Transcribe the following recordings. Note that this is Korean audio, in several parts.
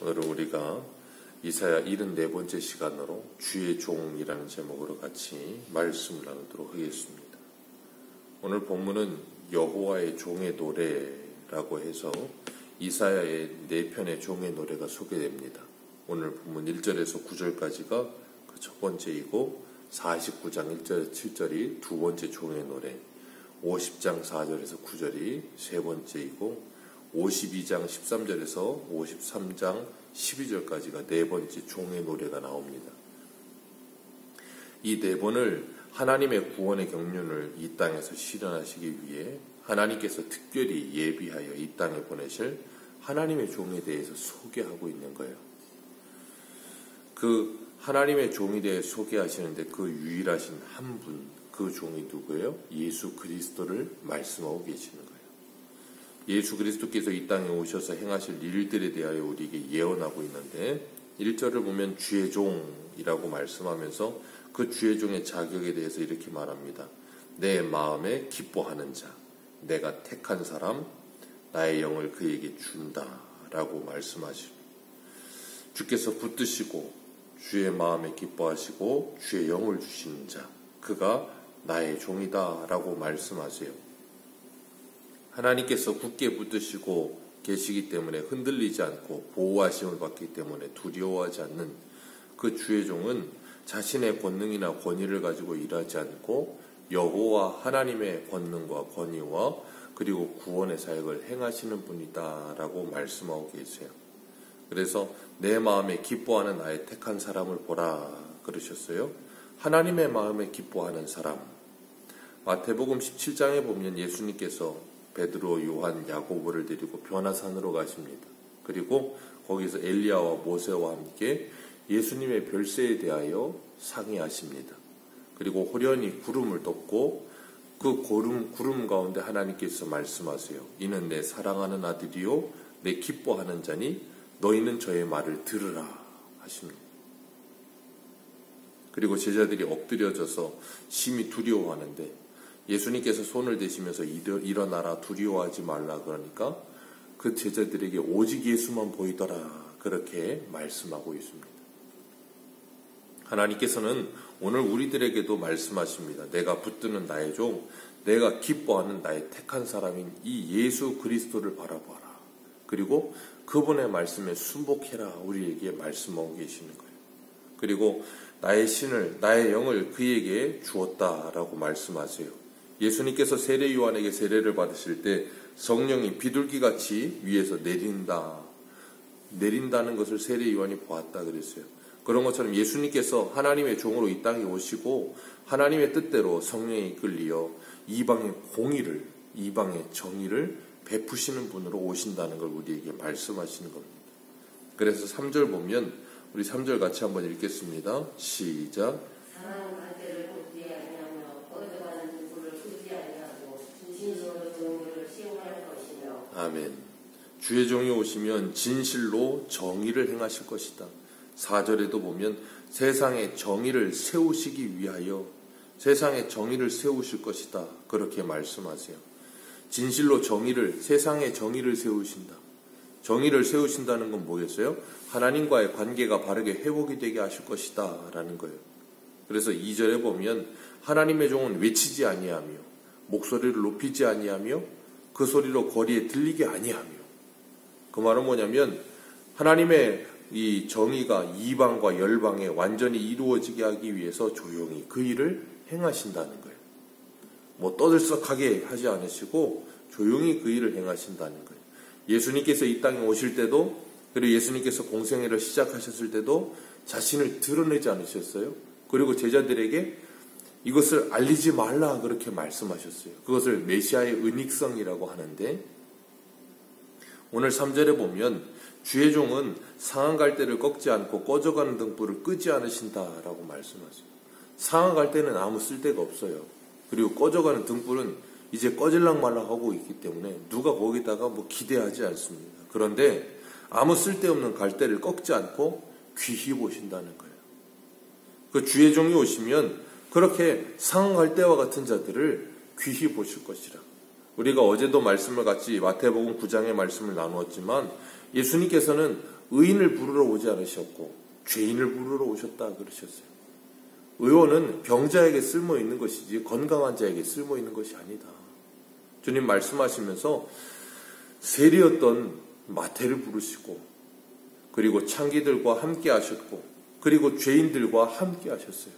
오늘은 우리가 이사야 74번째 시간으로 주의 종이라는 제목으로 같이 말씀을 나누도록 하겠습니다. 오늘 본문은 여호와의 종의 노래라고 해서 이사야의 4편의 종의 노래가 소개됩니다. 오늘 본문 1절에서 9절까지가 그 첫 번째이고 49장 1절 7절이 두 번째 종의 노래, 50장 4절에서 9절이 세 번째이고 52장 13절에서 53장 12절까지가 네 번째 종의 노래가 나옵니다. 이 네 번을 하나님의 구원의 경륜을 이 땅에서 실현하시기 위해 하나님께서 특별히 예비하여 이 땅에 보내실 하나님의 종에 대해서 소개하고 있는 거예요. 그 하나님의 종에 대해 소개하시는데 그 유일하신 한 분, 그 종이 누구예요? 예수 그리스도를 말씀하고 계시는 거예요. 예수 그리스도께서 이 땅에 오셔서 행하실 일들에 대하여 우리에게 예언하고 있는데 1절을 보면 주의 종이라고 말씀하면서 그 주의 종의 자격에 대해서 이렇게 말합니다. 내 마음에 기뻐하는 자, 내가 택한 사람, 나의 영을 그에게 준다라고 말씀하시고 주께서 붙드시고 주의 마음에 기뻐하시고 주의 영을 주시는 자, 그가 나의 종이다라고 말씀하세요. 하나님께서 굳게 붙드시고 계시기 때문에 흔들리지 않고 보호하심을 받기 때문에 두려워하지 않는 그 주의 종은 자신의 권능이나 권위를 가지고 일하지 않고 여호와 하나님의 권능과 권위와 그리고 구원의 사역을 행하시는 분이다라고 말씀하고 계세요. 그래서 내 마음에 기뻐하는 나의 택한 사람을 보라 그러셨어요. 하나님의 마음에 기뻐하는 사람. 마태복음 17장에 보면 예수님께서 베드로, 요한, 야고보를 데리고 변화산으로 가십니다. 그리고 거기서 엘리야와 모세와 함께 예수님의 별세에 대하여 상의하십니다. 그리고 호련히 구름을 덮고 그 구름 가운데 하나님께서 말씀하세요. 이는 내 사랑하는 아들이요 내 기뻐하는 자니 너희는 저의 말을 들으라 하십니다. 그리고 제자들이 엎드려져서 심히 두려워하는데 예수님께서 손을 대시면서 일어나라 두려워하지 말라 그러니까 그 제자들에게 오직 예수만 보이더라 그렇게 말씀하고 있습니다. 하나님께서는 오늘 우리들에게도 말씀하십니다. 내가 붙드는 나의 종, 내가 기뻐하는 나의 택한 사람인 이 예수 그리스도를 바라봐라. 그리고 그분의 말씀에 순복해라 우리에게 말씀하고 계시는 거예요. 그리고 나의 신을, 나의 영을 그에게 주었다라고 말씀하세요. 예수님께서 세례 요한에게 세례를 받으실 때 성령이 비둘기같이 위에서 내린다는 것을 세례 요한이 보았다 그랬어요. 그런 것처럼 예수님께서 하나님의 종으로 이 땅에 오시고 하나님의 뜻대로 성령에 이끌리어 이방의 공의를, 이방의 정의를 베푸시는 분으로 오신다는 걸 우리에게 말씀하시는 겁니다. 그래서 3절 보면 우리 3절 같이 한번 읽겠습니다. 시작. 아멘. 주의 종이 오시면 진실로 정의를 행하실 것이다. 4절에도 보면 세상의 정의를 세우시기 위하여 세상의 정의를 세우실 것이다. 그렇게 말씀하세요. 진실로 정의를, 세상의 정의를 세우신다. 정의를 세우신다는 건 뭐겠어요? 하나님과의 관계가 바르게 회복이 되게 하실 것이다 라는 거예요. 그래서 2절에 보면 하나님의 종은 외치지 아니하며 목소리를 높이지 아니하며 그 소리로 거리에 들리게 아니하며 그 말은 뭐냐면 하나님의 이 정의가 이방과 열방에 완전히 이루어지게 하기 위해서 조용히 그 일을 행하신다는 거예요. 뭐 떠들썩하게 하지 않으시고 조용히 그 일을 행하신다는 거예요. 예수님께서 이 땅에 오실 때도 그리고 예수님께서 공생애를 시작하셨을 때도 자신을 드러내지 않으셨어요. 그리고 제자들에게 이것을 알리지 말라 그렇게 말씀하셨어요. 그것을 메시아의 은익성이라고 하는데 오늘 3절에 보면 주의 종은 상한 갈대를 꺾지 않고 꺼져가는 등불을 끄지 않으신다라고 말씀하세요. 상한 갈대는 아무 쓸데가 없어요. 그리고 꺼져가는 등불은 이제 꺼질락 말락 하고 있기 때문에 누가 거기다가 뭐 기대하지 않습니다. 그런데 아무 쓸데없는 갈대를 꺾지 않고 귀히 보신다는 거예요. 그 주의 종이 오시면 그렇게 상한 갈대와 같은 자들을 귀히 보실 것이라. 우리가 어제도 말씀을 같이 마태복음 9장의 말씀을 나누었지만 예수님께서는 의인을 부르러 오지 않으셨고 죄인을 부르러 오셨다 그러셨어요. 의원은 병자에게 쓸모 있는 것이지 건강한 자에게 쓸모 있는 것이 아니다. 주님 말씀하시면서 세리였던 마태를 부르시고 그리고 창기들과 함께 하셨고 그리고 죄인들과 함께 하셨어요.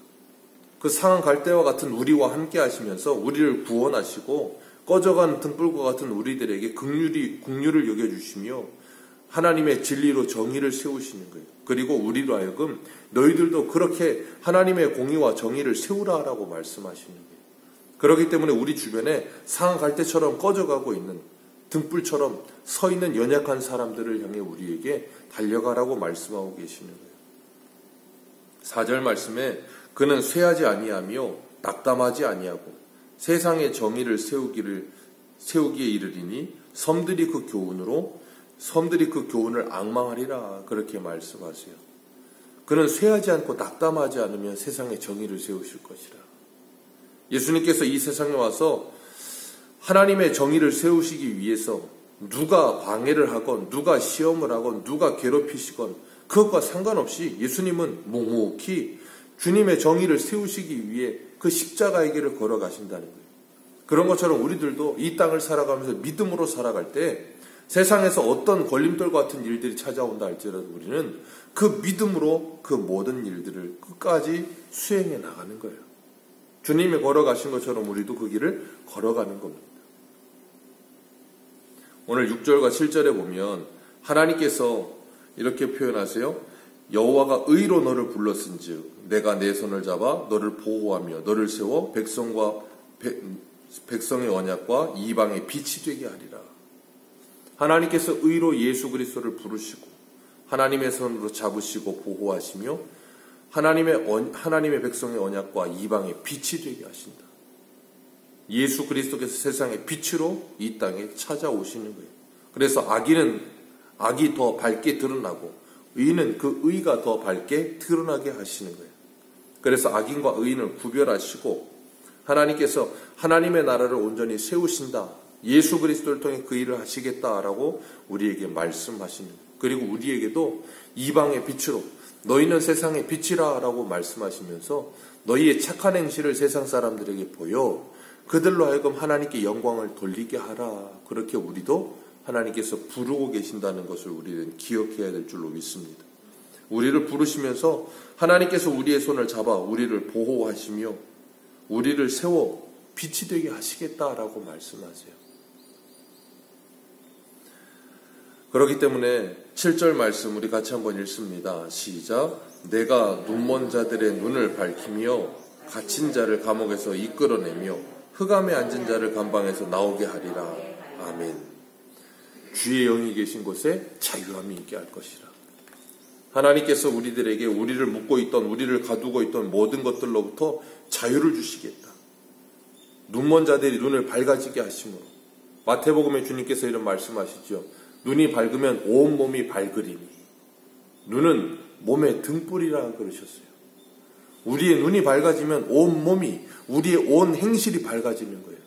그 상한 갈대와 같은 우리와 함께 하시면서 우리를 구원하시고 꺼져가는 등불과 같은 우리들에게 긍휼을 여겨주시며 하나님의 진리로 정의를 세우시는 거예요. 그리고 우리로 하여금 너희들도 그렇게 하나님의 공의와 정의를 세우라라고 말씀하시는 거예요. 그렇기 때문에 우리 주변에 상한 갈대처럼 꺼져가고 있는 등불처럼 서 있는 연약한 사람들을 향해 우리에게 달려가라고 말씀하고 계시는 거예요. 4절 말씀에 그는 쇠하지 아니하며 낙담하지 아니하고 세상의 정의를 세우기에 이르리니 섬들이 그 교훈을 앙망하리라 그렇게 말씀하세요. 그는 쇠하지 않고 낙담하지 않으면 세상의 정의를 세우실 것이라. 예수님께서 이 세상에 와서 하나님의 정의를 세우시기 위해서 누가 방해를 하건 누가 시험을 하건 누가 괴롭히시건 그것과 상관없이 예수님은 묵묵히 주님의 정의를 세우시기 위해 그 십자가의 길을 걸어가신다는 거예요. 그런 것처럼 우리들도 이 땅을 살아가면서 믿음으로 살아갈 때 세상에서 어떤 걸림돌 같은 일들이 찾아온다 할지라도 우리는 그 믿음으로 그 모든 일들을 끝까지 수행해 나가는 거예요. 주님이 걸어가신 것처럼 우리도 그 길을 걸어가는 겁니다. 오늘 6절과 7절에 보면 하나님께서 이렇게 표현하세요. 여호와가 의로 너를 불렀은즉 내가 내 손을 잡아 너를 보호하며 너를 세워 백성의 언약과 이방의 빛이 되게 하리라. 하나님께서 의로 예수 그리스도를 부르시고 하나님의 손으로 잡으시고 보호하시며 하나님의 백성의 언약과 이방의 빛이 되게 하신다. 예수 그리스도께서 세상의 빛으로 이 땅에 찾아오시는 거예요. 그래서 악이 더 밝게 드러나고 의인은 그 의가 더 밝게 드러나게 하시는 거예요. 그래서 악인과 의인을 구별하시고 하나님께서 하나님의 나라를 온전히 세우신다. 예수 그리스도를 통해 그 일을 하시겠다라고 우리에게 말씀하시는 거예요. 그리고 우리에게도 이방의 빛으로 너희는 세상의 빛이라 라고 말씀하시면서 너희의 착한 행실을 세상 사람들에게 보여 그들로 하여금 하나님께 영광을 돌리게 하라. 그렇게 우리도 하나님께서 부르고 계신다는 것을 우리는 기억해야 될 줄로 믿습니다. 우리를 부르시면서 하나님께서 우리의 손을 잡아 우리를 보호하시며 우리를 세워 빛이 되게 하시겠다라고 말씀하세요. 그렇기 때문에 7절 말씀 우리 같이 한번 읽습니다. 시작. 내가 눈먼 자들의 눈을 밝히며 갇힌 자를 감옥에서 이끌어내며 흑암에 앉은 자를 감방에서 나오게 하리라. 아멘. 주의 영이 계신 곳에 자유함이 있게 할 것이라. 하나님께서 우리들에게 우리를 묶고 있던 우리를 가두고 있던 모든 것들로부터 자유를 주시겠다. 눈먼 자들이 눈을 밝아지게 하심으로 마태복음에 주님께서 이런 말씀하시죠. 눈이 밝으면 온 몸이 밝으리니 눈은 몸의 등불이라 그러셨어요. 우리의 눈이 밝아지면 온 몸이 우리의 온 행실이 밝아지는 거예요.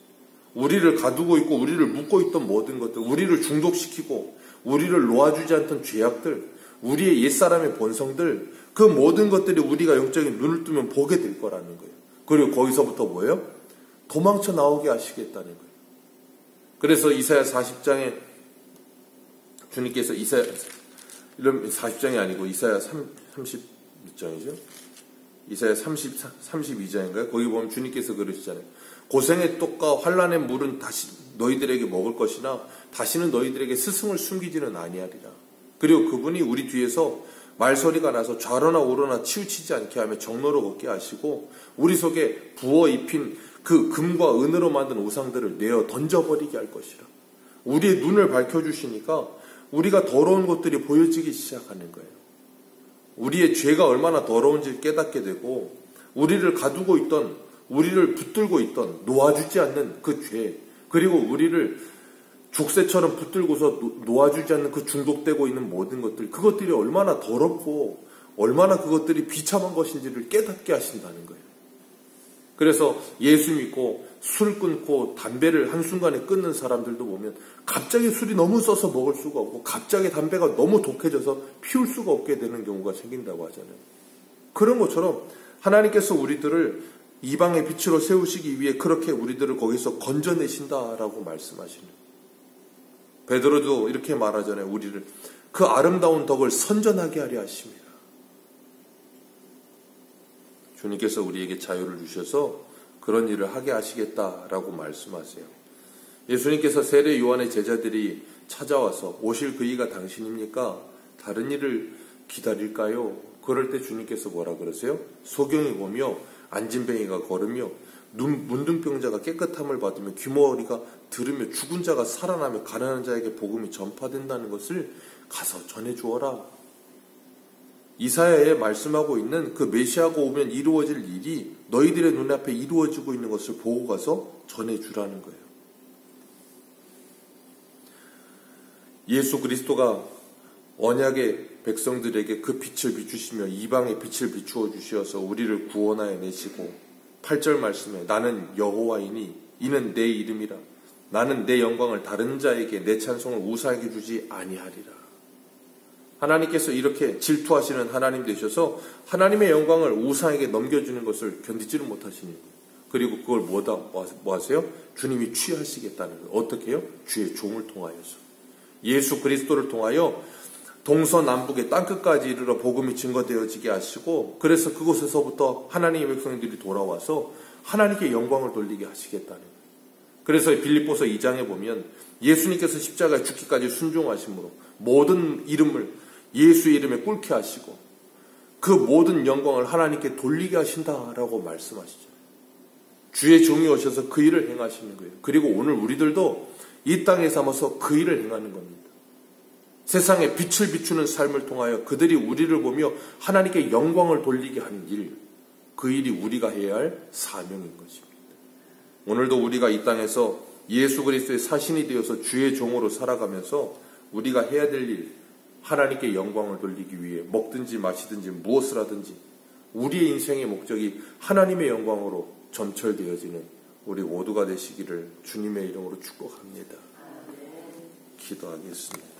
우리를 가두고 있고 우리를 묶고 있던 모든 것들, 우리를 중독시키고 우리를 놓아주지 않던 죄악들, 우리의 옛사람의 본성들, 그 모든 것들이 우리가 영적인 눈을 뜨면 보게 될 거라는 거예요. 그리고 거기서부터 뭐예요? 도망쳐 나오게 하시겠다는 거예요. 그래서 이사야 40장에 주님께서 이런 40장이 아니고 이사야 30장이죠. 이사야 32장인가요? 거기 보면 주님께서 그러시잖아요. 고생의 떡과 환난의 물은 다시 너희들에게 먹을 것이나 다시는 너희들에게 스승을 숨기지는 아니하리라. 그리고 그분이 우리 뒤에서 말소리가 나서 좌로나 우로나 치우치지 않게 하며 정로로 걷게 하시고 우리 속에 부어 입힌 그 금과 은으로 만든 우상들을 내어 던져버리게 할 것이라. 우리의 눈을 밝혀주시니까 우리가 더러운 것들이 보여지기 시작하는 거예요. 우리의 죄가 얼마나 더러운지 깨닫게 되고 우리를 가두고 있던, 우리를 붙들고 있던, 놓아주지 않는 그 죄, 그리고 우리를 족쇄처럼 붙들고서 놓아주지 않는 그 중독되고 있는 모든 것들, 그것들이 얼마나 더럽고 얼마나 그것들이 비참한 것인지를 깨닫게 하신다는 거예요. 그래서 예수 믿고 술 끊고 담배를 한순간에 끊는 사람들도 보면 갑자기 술이 너무 써서 먹을 수가 없고 갑자기 담배가 너무 독해져서 피울 수가 없게 되는 경우가 생긴다고 하잖아요. 그런 것처럼 하나님께서 우리들을 이방의 빛으로 세우시기 위해 그렇게 우리들을 거기서 건져내신다라고 말씀하시는, 베드로도 이렇게 말하잖아요. 우리를 그 아름다운 덕을 선전하게 하려 하십니다. 주님께서 우리에게 자유를 주셔서 그런 일을 하게 하시겠다라고 말씀하세요. 예수님께서 세례 요한의 제자들이 찾아와서 오실 그이가 당신입니까? 다른 일을 기다릴까요? 그럴 때 주님께서 뭐라 그러세요? 소경이 보며 안진뱅이가 걸으며 문둥병자가 깨끗함을 받으며 귀머거리가 들으며 죽은 자가 살아나며 가난한 자에게 복음이 전파된다는 것을 가서 전해주어라. 이사야에 말씀하고 있는 그 메시아가 오면 이루어질 일이 너희들의 눈앞에 이루어지고 있는 것을 보고 가서 전해주라는 거예요. 예수 그리스도가 언약의 백성들에게 그 빛을 비추시며 이방의 빛을 비추어 주셔서 우리를 구원하여 내시고 8절 말씀에 나는 여호와이니 이는 내 이름이라 나는 내 영광을 다른 자에게 내 찬송을 우상에게 주지 아니하리라. 하나님께서 이렇게 질투하시는 하나님 되셔서 하나님의 영광을 우상에게 넘겨주는 것을 견디지를 못하시는 거예요. 그리고 그걸 뭐 하세요? 주님이 취하시겠다는 거예요. 어떻게 해요? 주의 종을 통하여서. 예수 그리스도를 통하여 동서남북의 땅끝까지 이르러 복음이 증거되어지게 하시고, 그래서 그곳에서부터 하나님의 백성들이 돌아와서 하나님께 영광을 돌리게 하시겠다는 거예요. 그래서 빌립보서 2장에 보면 예수님께서 십자가에 죽기까지 순종하심으로 모든 이름을 예수의 이름에 꿇게 하시고 그 모든 영광을 하나님께 돌리게 하신다라고 말씀하시죠. 주의 종이 오셔서 그 일을 행하시는 거예요. 그리고 오늘 우리들도 이 땅에 삼아서 그 일을 행하는 겁니다. 세상에 빛을 비추는 삶을 통하여 그들이 우리를 보며 하나님께 영광을 돌리게 하는 일, 그 일이 우리가 해야 할 사명인 것입니다. 오늘도 우리가 이 땅에서 예수 그리스도의 사신이 되어서 주의 종으로 살아가면서 우리가 해야 될 일, 하나님께 영광을 돌리기 위해 먹든지 마시든지 무엇을 하든지 우리의 인생의 목적이 하나님의 영광으로 점철되어지는 우리 모두가 되시기를 주님의 이름으로 축복합니다. 기도하겠습니다.